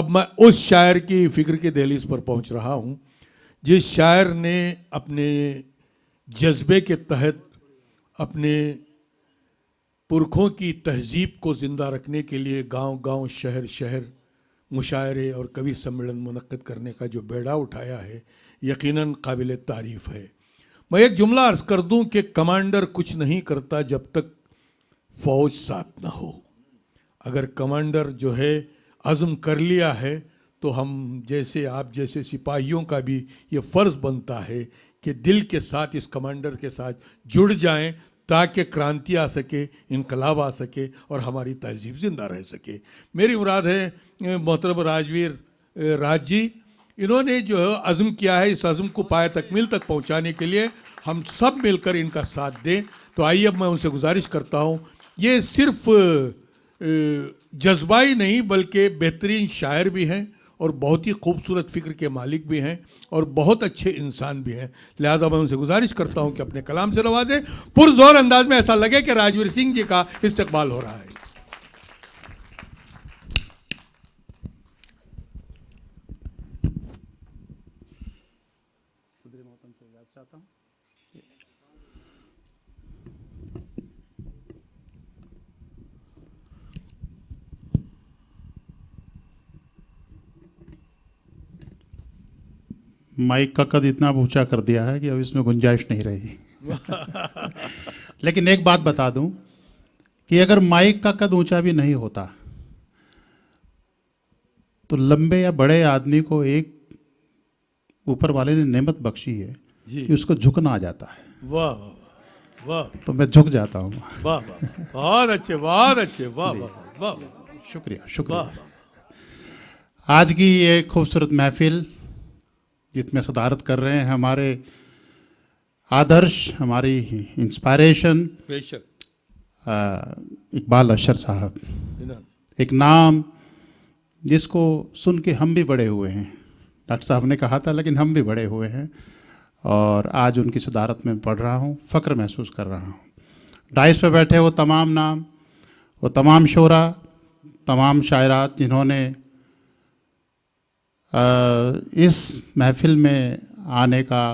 अब मैं उस शायर की फ़िक्र के दहलीज पर पहुंच रहा हूं जिस शायर ने अपने जज्बे के तहत अपने पुरखों की तहजीब को ज़िंदा रखने के लिए गांव-गांव, शहर-शहर मुशायरे और कवि सम्मेलन मुनक्किद करने का जो बेड़ा उठाया है, यकीनन काबिल तारीफ़ है। मैं एक जुमला अर्ज़ कर दूं कि कमांडर कुछ नहीं करता जब तक फ़ौज साथ ना हो। अगर कमांडर जो है अज़्म कर लिया है तो हम जैसे आप जैसे सिपाहियों का भी ये फ़र्ज़ बनता है कि दिल के साथ इस कमांडर के साथ जुड़ जाएं ताकि क्रांति आ सके, इनकलाब आ सके और हमारी तहजीब ज़िंदा रह सके। मेरी मुराद है मोहतरम राजवीर राज जी, इन्होंने जो है अज़्म किया है, इस अज़्म को पाए तकमील तक पहुंचाने के लिए हम सब मिलकर इनका साथ दें। तो आइए अब मैं उनसे गुजारिश करता हूं, ये सिर्फ जज्बाई नहीं बल्कि बेहतरीन शायर भी हैं और बहुत ही खूबसूरत फ़िक्र के मालिक भी हैं और बहुत अच्छे इंसान भी हैं। लिहाजा मैं उनसे गुजारिश करता हूं कि अपने कलाम से नवाजें, पुरजोर अंदाज में, ऐसा लगे कि राजवीर सिंह जी का इस्तकबाल हो रहा है। माइक का कद इतना ऊंचा कर दिया है कि अब इसमें गुंजाइश नहीं रही। लेकिन एक बात बता दूं कि अगर माइक का कद ऊंचा भी नहीं होता तो लंबे या बड़े आदमी को एक ऊपर वाले ने नेमत बख्शी है कि उसको झुकना आ जाता है। वाह वाह वाह, तो मैं झुक जाता हूँ। वाह वाह, बहुत अच्छे, बहुत अच्छे, वाह वाह वाह, शुक्रिया शुक्रिया। आज की ये खूबसूरत महफिल जिसमें सदारत कर रहे हैं हमारे आदर्श, हमारी इंस्पायरेशन, बेशक इकबाल अशर साहब, एक नाम जिसको सुन के हम भी बड़े हुए हैं। डॉक्टर साहब ने कहा था लेकिन हम भी बड़े हुए हैं और आज उनकी सदारत में पढ़ रहा हूँ, फ़ख्र महसूस कर रहा हूँ। डाइस पे बैठे वो तमाम नाम, वो तमाम शोरा, तमाम शायरात जिन्होंने इस महफिल में आने का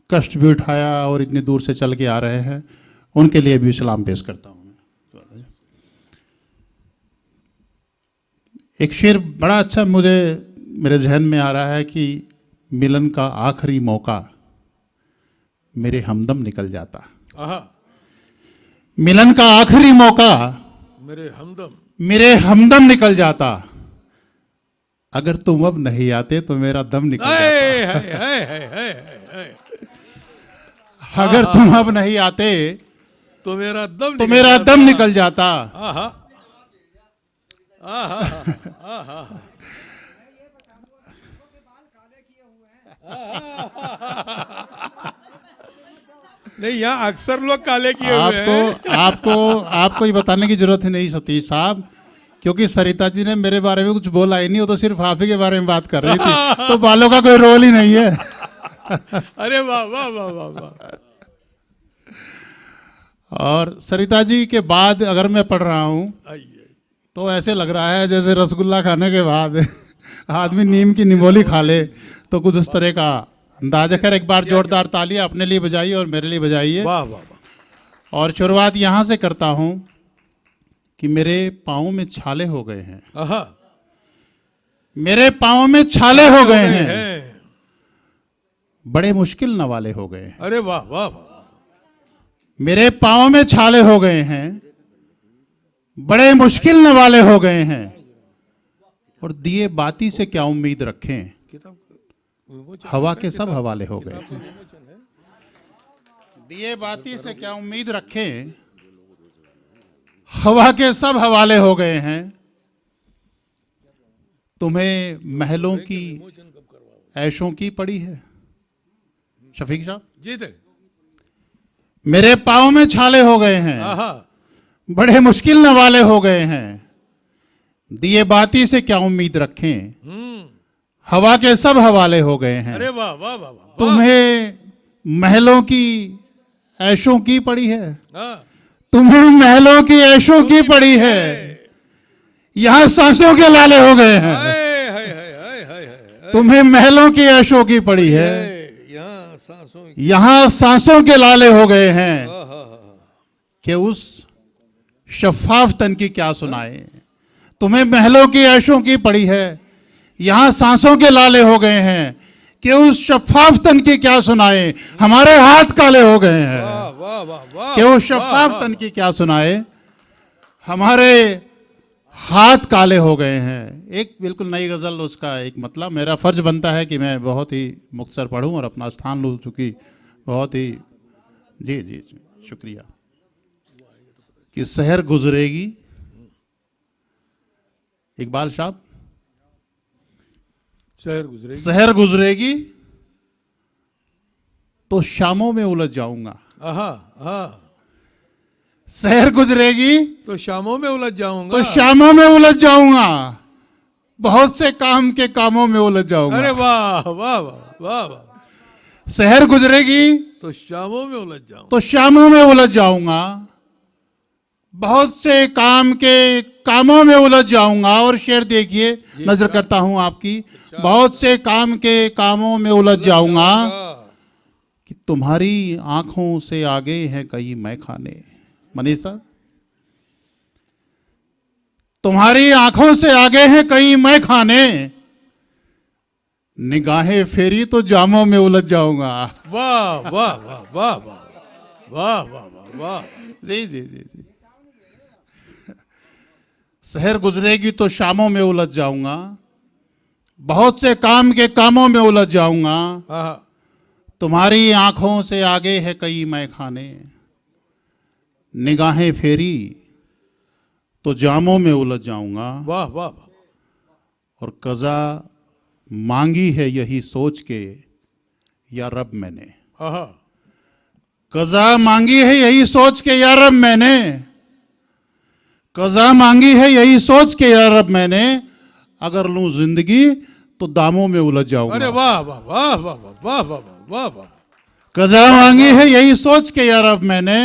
कष्ट भी उठाया और इतनी दूर से चल के आ रहे हैं, उनके लिए भी सलाम पेश करता हूँ मैं। एक शेर बड़ा अच्छा मुझे मेरे जहन में आ रहा है कि मिलन का आखिरी मौका मेरे हमदम निकल जाता। मिलन का आखिरी मौका मेरे हमदम निकल जाता। अगर तुम अब नहीं आते तो मेरा दम निकल जाता। अगर तुम अब नहीं आते तो मेरा दम निकल जाता। नहीं, यहाँ अक्सर लोग काले किए हुए हैं। आपको ये बताने की जरूरत ही नहीं सतीश साहब, क्योंकि सरिता जी ने मेरे बारे में कुछ बोला ही नहीं, वो तो सिर्फ आप ही के बारे में बात कर रही थी। तो बालों का कोई रोल ही नहीं है। अरे वाह वाह वाह वाह वाह। और सरिता जी के बाद अगर मैं पढ़ रहा हूँ तो ऐसे लग रहा है जैसे रसगुल्ला खाने के बाद आदमी नीम की निमोली खा ले, तो कुछ उस तरह का अंदाजा। खैर एक बार जोरदार तालियां अपने लिए बजाइए और मेरे लिए बजाइए। वाह वाह। और शुरुआत यहाँ से करता हूँ कि मेरे पाँव में छाले हो गए हैं। मेरे पाँव में छाले हो गए हैं, बड़े मुश्किल नवाले हो गए हैं। अरे वाह वाह वाह। मेरे पाँव में छाले हो गए हैं, बड़े मुश्किल नवाले हो गए हैं, और दिए बाती से क्या उम्मीद रखें, हवा के सब हवाले हो गए हैं। दिए बाती से क्या उम्मीद रखें, हवा के सब हवाले हो गए हैं। तुम्हें महलों की ऐशों की पड़ी है। शफीक साहब जी थे। मेरे पाँव में छाले हो गए हैं, बड़े मुश्किल नवाले हो गए हैं, दिए बाती से क्या उम्मीद रखें, हवा के सब हवाले हो गए हैं। अरे वाह वाह वाह। तुम्हें महलों की ऐशों की पड़ी है, तुम्हें महलों की ऐशों की पड़ी है, यहाँ सांसों के लाले हो गए हैं। तुम्हें महलों की ऐशों की पड़ी है, यहाँ सांसों के लाले हो गए हैं कि उस शफाफ तन की क्या सुनाए। तुम्हें महलों की ऐशों की पड़ी है, यहाँ सांसों के लाले हो गए हैं कि उस शफाफ तन की क्या सुनाए। हमारे हाथ काले हो गए हैं कि उस शफाफ तन की क्या सुनाए, हमारे हाथ काले हो गए हैं। एक बिल्कुल नई गजल, उसका एक मतलब मेरा फर्ज बनता है कि मैं बहुत ही मुख्तसर पढ़ूं और अपना स्थान लूं, चूंकि बहुत ही जी जी जी शुक्रिया। कि शहर गुजरेगी, इकबाल साहब, शहर गुजरेगी तो शामों में उलझ जाऊंगा। शहर गुजरेगी तो शामों में उलझ जाऊंगा, तो शामों में उलझ जाऊंगा, बहुत से काम के कामों में उलझ जाऊंगा। अरे वाह वाह वाह वाह वाह। शहर गुजरेगी तो शामों में उलझ जाऊंगा, तो शामों में उलझ जाऊंगा, बहुत से काम के कामों में उलझ जाऊंगा। और शेर देखिए, नजर करता हूं आपकी, बहुत से काम के कामों में उलझ जाऊंगा कि तुम्हारी आंखों से आगे हैं कई मैखाने। मनीषा, तुम्हारी आंखों से आगे हैं कई मैखाने, निगाहें फेरी तो जामों में उलझ जाऊंगा। वाह वाह वाह वाह वाह वाह वाह वाह। जी जी जी जी। शहर गुजरेगी तो शामों में उलझ जाऊंगा, बहुत से काम के कामों में उलझ जाऊंगा, तुम्हारी आंखों से आगे है कई मैखाने, निगाहें फेरी तो जामों में उलझ जाऊंगा। वाह वाह वाह। और कज़ा मांगी है यही सोच के या रब मैंने, कज़ा मांगी है यही सोच के या रब मैंने, कज़ा मांगी है यही सोच के या रब मैंने, अगर लूं जिंदगी तो दामों में उलझ जाऊंगा। अरे वाह वाह वाह वाह वाह वाह वाह वाह। कज़ा मांगी है यही सोच के या रब मैंने,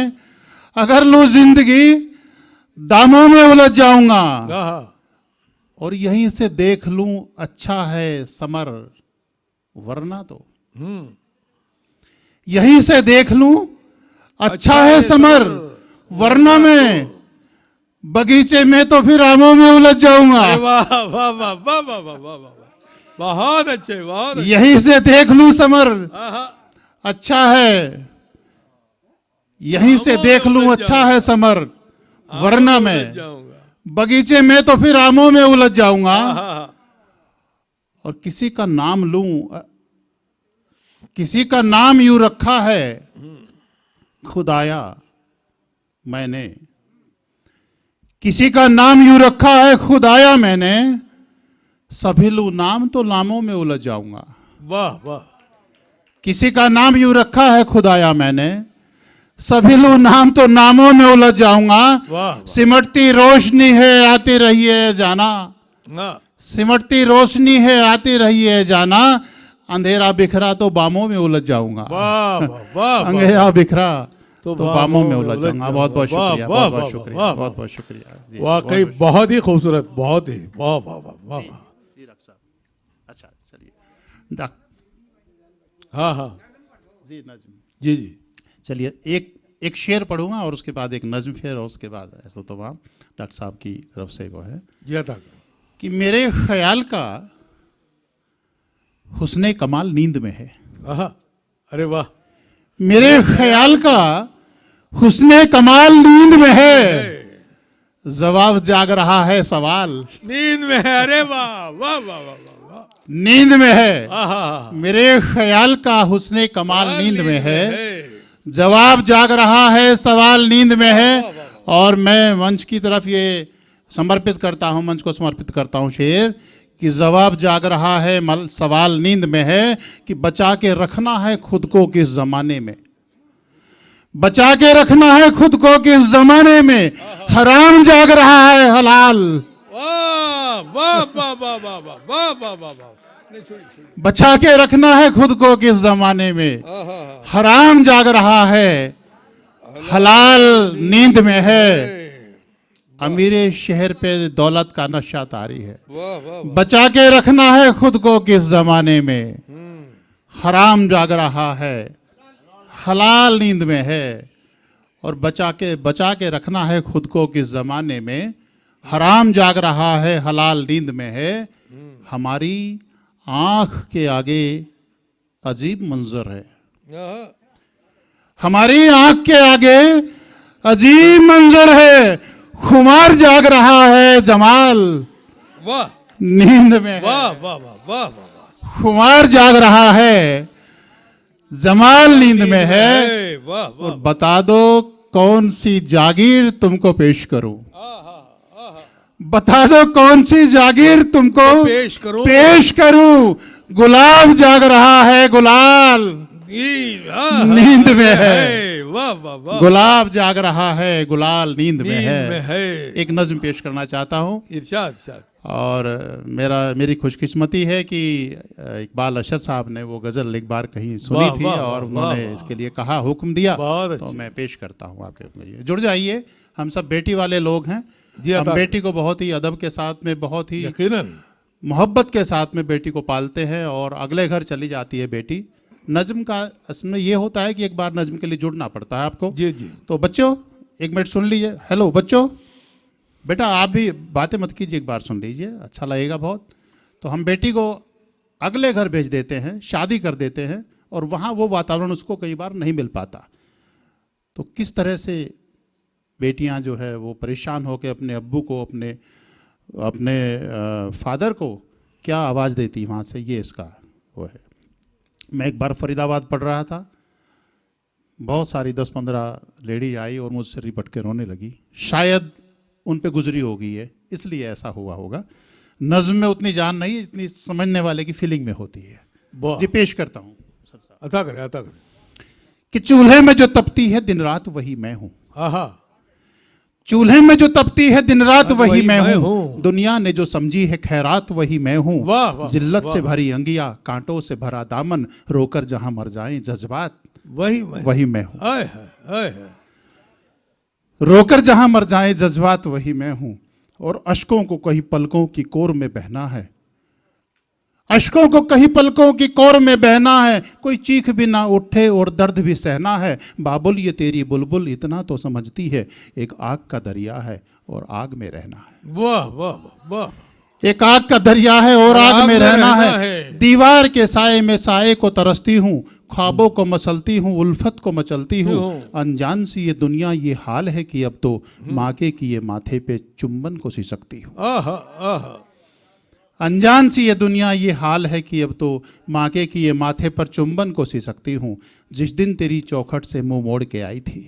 अगर लूं जिंदगी दामों में उलझ जाऊंगा। और यहीं से देख लूं अच्छा है समर वरना तो, यहीं से देख लूं अच्छा है समर वरना मैं बगीचे में तो फिर आमों में उलझ जाऊंगा। वाह वाह वाह वाह वाह वाह वाह, बहुत अच्छे बहुत। यहीं से देख लूं समर अच्छा है, यहीं से देख लूं अच्छा है समर वरना मैं बगीचे में तो फिर आमों में उलझ जाऊंगा। और किसी का नाम लूं, किसी का नाम यूं रखा है खुदाया मैंने, किसी का नाम यूं रखा है खुदाया मैंने, सभी लूं नाम तो नामों में उलझ जाऊंगा। वाह वाह। किसी का नाम यूं रखा है खुदाया मैंने, सभी लूं नाम तो नामों में उलझ जाऊंगा। सिमटती रोशनी है आती रही है जाना, सिमटती रोशनी है आती रही है जाना, अंधेरा बिखरा तो बामों में उलझ जाऊंगा। अंधेरा बिखरा तो बामों में उलझ जाऊंगा। बहुत बहुत शुक्रिया, बहुत बहुत शुक्रिया, बहुत बहुत शुक्रिया। वाकई बहुत ही खूबसूरत, बहुत ही वाह वाह वाह वाह। अच्छा चलिए हाँ हाँ जी नज्म जी जी। चलिए एक शेर पढ़ूंगा और उसके बाद एक नज्म फिर, और उसके बाद ऐसा तमाम डॉक्टर साहब की तरफ से वो है कि मेरे ख्याल का हुस्ने कमाल नींद में है। अरे वाह। मेरे ख्याल का हुस्ने कमाल नींद में है, जवाब जाग रहा है सवाल नींद में है। अरे वाह वाह वाह वाह। नींद में है मेरे ख्याल का हुस्ने कमाल नींद में है, जवाब जाग रहा है सवाल नींद में है। और मैं मंच की तरफ ये समर्पित करता हूँ, मंच को समर्पित करता हूँ शेर कि जवाब जाग रहा है सवाल नींद में है, कि बचा के रखना है खुद को किस जमाने में, बचा के रखना है खुद को किस जमाने में, हराम जाग रहा है हलाल। वाह वाह वाह वाह वाह वाह वाह वाह वाह। बचा के रखना है खुद को किस जमाने में, हराम जाग रहा है हलाल नींद में है। अमीरे शहर पे दौलत का नशा तारी है। वाह वाह बचा के रखना है खुद को किस जमाने में, हराम जाग रहा है हलाल नींद में है। और बचा के रखना है खुद को किस जमाने में, हराम जाग रहा है हलाल नींद में है। हमारी आंख के आगे अजीब मंजर है, हमारी आंख के आगे अजीब मंजर है। खुमार जाग रहा है जमाल वाह नींद में है। वाह वाह वाह वाह वाह खुमार जाग रहा है जमाल नींद में है। वाह और बता दो कौन सी जागीर तुमको पेश करूं, बता दो कौन सी जागीर तुमको पेश करूं। गुलाब जाग रहा है गुलाल नींद में है। वाह वाह वाह गुलाब जाग रहा है गुलाल नींद में में है। है। एक नज्म पेश करना चाहता हूं। इरशाद इरशाद। और मेरी खुशकिस्मती है कि इकबाल अशर साहब ने वो गज़ल एक बार कहीं सुनी वाह, थी वाह, और वाह, उन्होंने वाह। इसके लिए कहा, हुक्म दिया, बहुत तो अच्छी। मैं पेश करता हूँ आपके लिए। जुड़ जाइए, हम सब बेटी वाले लोग हैं। जी, हम अता- बेटी को बहुत ही अदब के साथ में, बहुत ही यकीनन मोहब्बत के साथ में बेटी को पालते हैं और अगले घर चली जाती है बेटी। नज्म का असल में ये होता है कि एक बार नज्म के लिए जुड़ना पड़ता है आपको। जी जी तो बच्चों एक मिनट सुन लीजिए। हेलो बच्चों, बेटा आप भी बातें मत कीजिए, एक बार सुन लीजिए, अच्छा लगेगा बहुत। तो हम बेटी को अगले घर भेज देते हैं, शादी कर देते हैं और वहाँ वो वातावरण उसको कई बार नहीं मिल पाता। तो किस तरह से बेटियाँ जो है वो परेशान होकर अपने अब्बू को, अपने फादर को क्या आवाज़ देती वहाँ से, ये इसका वो है। मैं एक बार फरीदाबाद पढ़ रहा था, बहुत सारी 10-15 लेडी आई और मुझसे रिपट के रोने लगी। शायद उन पे गुजरी होगी ये, इसलिए ऐसा हुआ होगा। नज़्म में उतनी जान नहीं, इतनी समझने वाले की फीलिंग में होती है। वाह जी पेश करता हूँ। अता करे अता करे। कि चूल्हे में जो तपती है दिन रात वही मैं हूँ, आहा चूल्हे में जो तपती है दिन रात वही मैं मैं हूँ। हूँ। दुनिया ने जो समझी है खैरात वही मैं हूँ। वाह, वाह, जिल्लत वाह। से भरी अंगिया, कांटों से भरा दामन, रोकर जहां मर जाएं जज्बात वही मैं हूँ। आए है आए है। रोकर जहां मर जाएं जज्बात वही मैं हूँ। और अश्कों को कहीं पलकों की कोर में बहना है, अश्कों को कहीं पलकों की कोर में बहना है। कोई चीख भी ना उठे और दर्द भी सहना है। बाबुल ये तेरी बुलबुल इतना तो समझती है, एक आग का दरिया है और आग में रहना है। वाह वाह वाह। एक आग का दरिया है और आग में रहना है। दीवार के साए में साए को तरसती हूँ, ख्वाबों को मसलती हूँ, उल्फत को मचलती हूँ। अनजान सी ये दुनिया ये हाल है कि अब तो माँ के किए माथे पे चुंबन को सिसकती हूँ। आहा आहा। अनजान सी ये दुनिया ये हाल है कि अब तो माँ के किए माथे पर चुंबन को सिसकती हूँ। जिस दिन तेरी चौखट से मुंह मोड़ के आई थी,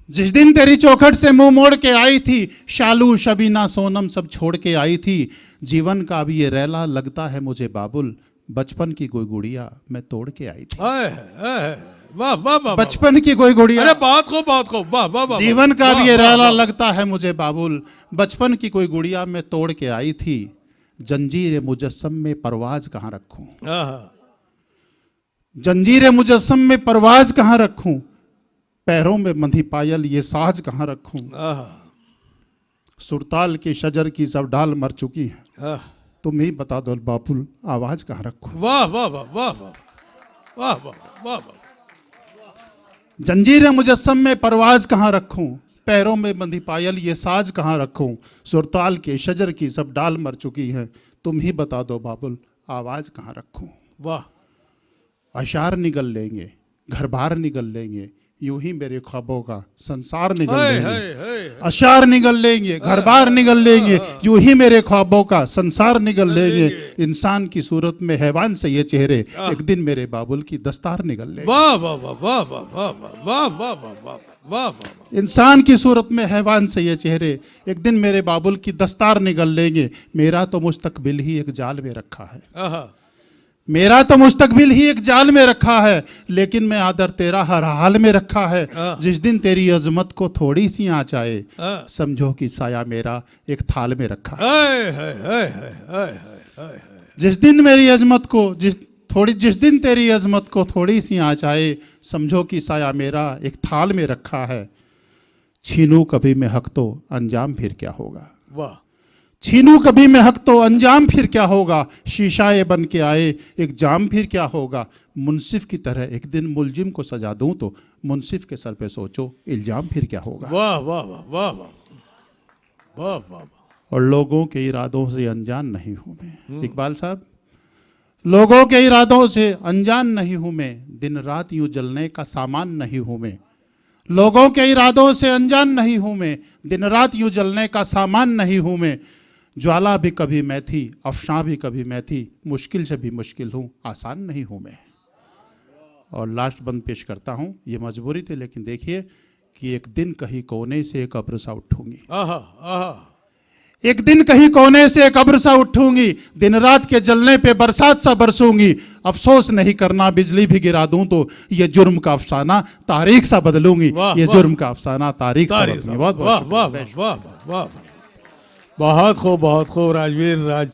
जिस दिन तेरी चौखट से मुंह मोड़ के आई थी, शालू शबीना सोनम सब छोड़ के आई थी। जीवन का भी ये रैला लगता है मुझे बाबुल, बचपन की कोई गुड़िया मैं तोड़ के आई थी। आए है वाह वाह वाह। बचपन की कोई गुड़िया, अरे बात को वाह वाह वाह। जीवन का वाह, भी ये वाह, रैला वाह। लगता है मुझे बाबुल, बचपन की कोई गुड़िया मैं तोड़ के आई थी। जंजीर मुजस्सम में परवाज कहाँ रखूं, आहा जंजीर मुजस्सम में परवाज कहाँ रखूं। पैरों में बंधी पायल ये साज कहाँ रखूं। आहा सुरताल की शजर की सब डाल मर चुकी है, आहा। तुम ही बता दो बाबुल आवाज कहाँ रखूं। वाह वाह वाह वाह वाह वाह वाह वाह वाह। जंजीर मुजस्सम में परवाज कहाँ रखूं, पैरों में बंधी पायल ये साज कहाँ रखूं। सुरताल के शजर की सब डाल मर चुकी है, तुम ही बता दो बाबुल आवाज कहाँ रखूं। वाह अशार निगल लेंगे, घर बार निगल लेंगे, यूं ही मेरे ख्वाबों का संसार निगल हाय लेंगे। हाय हाय। अशार निगल लेंगे, घर बार निगल लेंगे, यूं ही मेरे ख्वाबों का संसार निगल लेंगे। इंसान की सूरत में हैवान से ये चेहरे, एक दिन मेरे बाबुल की दस्तार निगल लेंगे। वाह वाह वाह वाह वाह वाह वाह वाह वाह वाह वाह वाह। इंसान की सूरत में हैवान से ये चेहरे, एक दिन मेरे बाबुल की दस्तार निगल लेंगे। मेरा तो मुस्तकबिल ही एक जाल में रखा है, आहा मेरा तो मुस्तकबिल ही एक जाल में रखा है, लेकिन मैं आदर तेरा हर हाल में रखा है। जिस दिन तेरी अजमत को थोड़ी सी आँच आए, समझो कि साया मेरा एक थाल में रखा है। हाय हाय हाय हाय हाय हाय। जिस दिन मेरी अजमत को जिस दिन तेरी अजमत को थोड़ी सी आँच आए, समझो कि साया मेरा एक थाल में रखा है। छीनू कभी मैं हक तो अंजाम फिर क्या होगा। वाह, छीनू कभी मैं हक तो अंजाम फिर क्या होगा। शीशाए बन के आए एक जाम फिर क्या होगा। मुंसिफ की तरह एक दिन मुलजिम को सजा दूं तो मुंसिफ के सर पे सोचो इल्जाम फिर क्या होगा। वाह वाह वाह वाह वाह वाह वाह वाह। और लोगों के इरादों से अनजान नहीं हूं मैं। इकबाल साहब, लोगों के इरादों से अनजान नहीं हूं मैं, दिन रात यूं जलने का सामान नहीं हूं मैं। लोगों के इरादों से अनजान नहीं हूं मैं, दिन रात यूं जलने का सामान नहीं हूं मैं। ज्वाला भी कभी मैं थी, अफशां भी कभी मैं थी, मुश्किल से भी मुश्किल हूं, आसान नहीं हूं मैं। और लास्ट बंद पेश करता हूं, ये मजबूरी थी लेकिन देखिए कि एक दिन कहीं कोने से एक अब्र सा उठूंगी। आहा आहा। एक दिन कहीं कोने से एक अब्र सा उठूंगी, दिन रात के जलने पे बरसात सा बरसूंगी। अफसोस नहीं करना बिजली भी गिरा दूं तो ये जुर्म का अफसाना तारीख सा बदलूंगी। ये जुर्म का अफसाना तारीख सा बदलूंगी। बहुत वाह वाह वाह वाह वाह। बहुत खूब राजवीर राज।